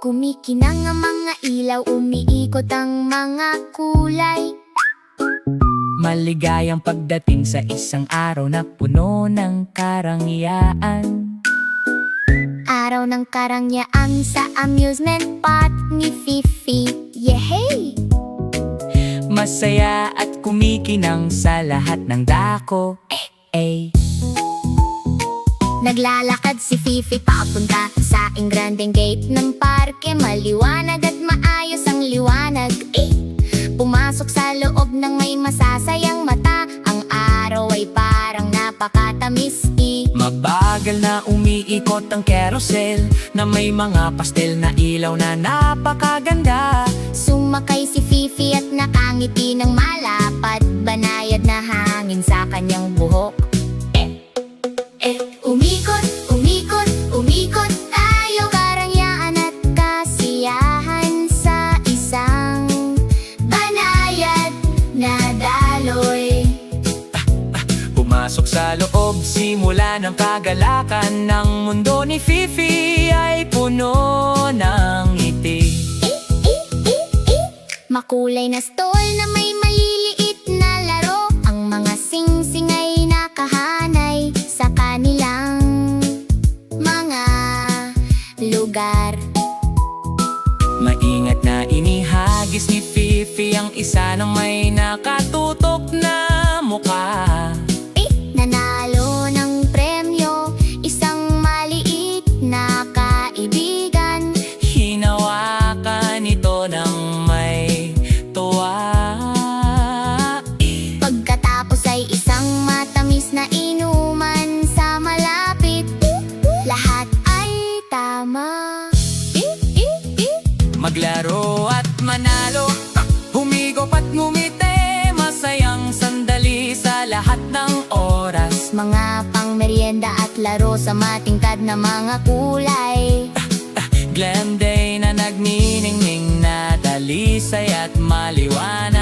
Kumikinang ang mga ilaw, umiikot ang mga kulay. Maligayang pagdating sa isang araw na puno ng karangyaan. Araw ng karangyaan sa amusement park ni Fifi. Yehey! Masaya at kumikinang sa lahat ng dako. Naglalakad si Fifi papunta sa ingrandeng gate ng parke. Maliwanag at maayos ang liwanag. Pumasok sa loob ng may masasayang mata. Ang araw ay parang napakatamis. Mabagal na umiikot ang carousel na may mga pastel na ilaw na napakaganda. Sumakay si Fifi at nakangiti ng malapad. Banayad na hangin sa kanyang buhok. Umikot, umikot, umikot tayo. Karangyaan at kasiyahan sa isang banayad na daloy. Pumasok sa loob, simula ng kagalakan. Ng mundo ni Fifi ay puno ng ngiti. Makulay na stall na may maliliit na laro. Ang mga singsing ay nakahanay sa kanilang mga lugar. Maingat na inihagis ni Fifi ang isa ng may nakatutok na mukha. Nanalo ng premyo, isang maliit na kaibigan. Hinawakan ito ng may tuwa. Pagkatapos ay isang matamis na inuman sa malapit. Lahat ay tama. Maglaro at manalo, humigop at ngumiti. Masayang sandali sa lahat ng oras. Mga pangmeryenda at laro sa matingkad na mga kulay. Glam day na nagniningning na dalisay at maliwanag.